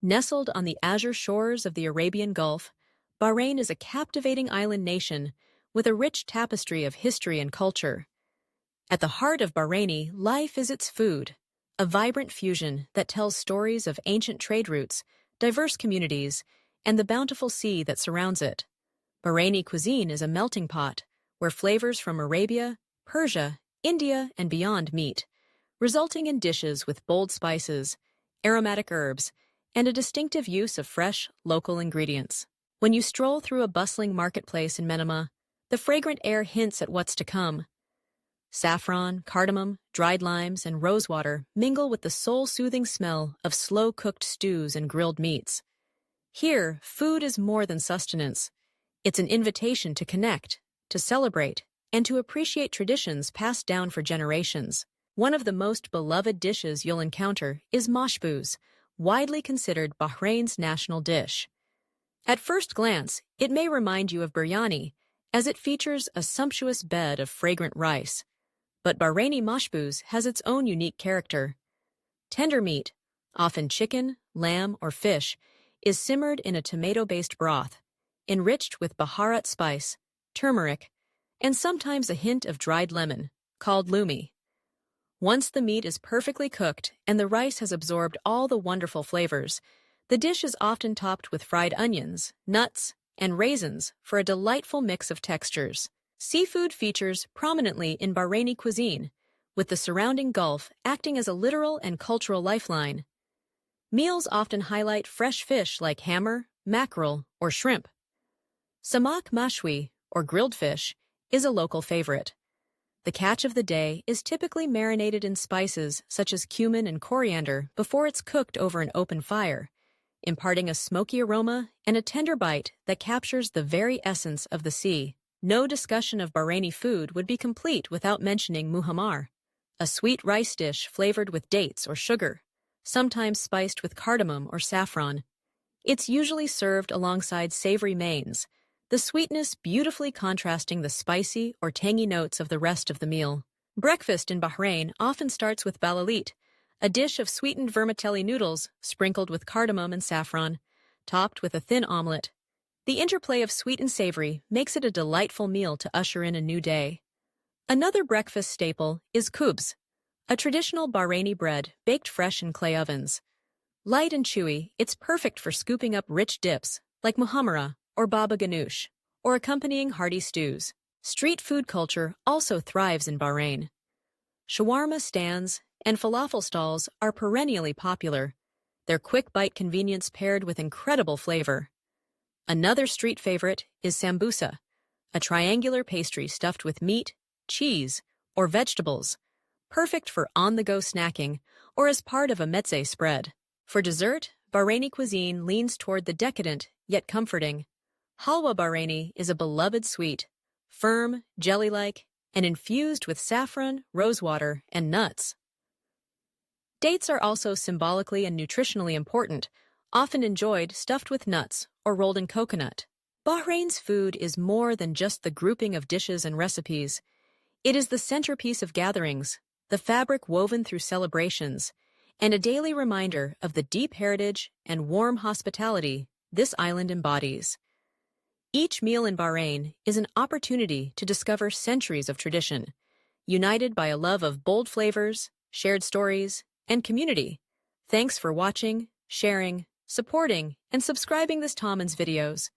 Nestled on the azure shores of the Arabian Gulf, Bahrain is a captivating island nation with a rich tapestry of history and culture. At the heart of Bahraini life is its food, a vibrant fusion that tells stories of ancient trade routes, diverse communities, and the bountiful sea that surrounds it. Bahraini cuisine is a melting pot where flavors from Arabia, Persia, India, and beyond meet, resulting in dishes with bold spices, aromatic herbs, and a distinctive use of fresh, local ingredients. When you stroll through a bustling marketplace in Manama, the fragrant air hints at what's to come. Saffron, cardamom, dried limes, and rosewater mingle with the soul-soothing smell of slow-cooked stews and grilled meats. Here, food is more than sustenance. It's an invitation to connect, to celebrate, and to appreciate traditions passed down for generations. One of the most beloved dishes you'll encounter is mashbouz, widely considered Bahrain's national dish. At first glance, it may remind you of biryani, as it features a sumptuous bed of fragrant rice. But Bahraini mashbouz has its own unique character. Tender meat, often chicken, lamb, or fish, is simmered in a tomato-based broth, enriched with baharat spice, turmeric, and sometimes a hint of dried lemon, called lumi. Once the meat is perfectly cooked and the rice has absorbed all the wonderful flavors, the dish is often topped with fried onions, nuts, and raisins for a delightful mix of textures. Seafood features prominently in Bahraini cuisine, with the surrounding Gulf acting as a literal and cultural lifeline. Meals often highlight fresh fish like hammer, mackerel, or shrimp. Samak mashwi, or grilled fish, is a local favorite. The catch of the day is typically marinated in spices such as cumin and coriander before it's cooked over an open fire, imparting a smoky aroma and a tender bite that captures the very essence of the sea. No discussion of Bahraini food would be complete without mentioning muhammar, a sweet rice dish flavored with dates or sugar, sometimes spiced with cardamom or saffron. It's usually served alongside savory mains, the sweetness beautifully contrasting the spicy or tangy notes of the rest of the meal. Breakfast in Bahrain often starts with balalit, a dish of sweetened vermicelli noodles sprinkled with cardamom and saffron, topped with a thin omelet. The interplay of sweet and savory makes it a delightful meal to usher in a new day. Another breakfast staple is khubz, a traditional Bahraini bread baked fresh in clay ovens. Light and chewy, it's perfect for scooping up rich dips like muhammara or baba ganoush, or accompanying hearty stews. Street food culture also thrives in Bahrain. Shawarma stands and falafel stalls are perennially popular, their quick bite convenience paired with incredible flavor. Another street favorite is sambusa, a triangular pastry stuffed with meat, cheese, or vegetables, perfect for on-the-go snacking or as part of a mezze spread. For dessert, Bahraini cuisine leans toward the decadent yet comforting. Halwa Bahraini is a beloved sweet, firm, jelly-like, and infused with saffron, rosewater, and nuts. Dates are also symbolically and nutritionally important, often enjoyed stuffed with nuts or rolled in coconut. Bahrain's food is more than just the grouping of dishes and recipes. It is the centerpiece of gatherings, the fabric woven through celebrations, and a daily reminder of the deep heritage and warm hospitality this island embodies. Each meal in Bahrain is an opportunity to discover centuries of tradition, united by a love of bold flavors, shared stories, and community. Thanks for watching, sharing, supporting, and subscribing this Tommen's videos.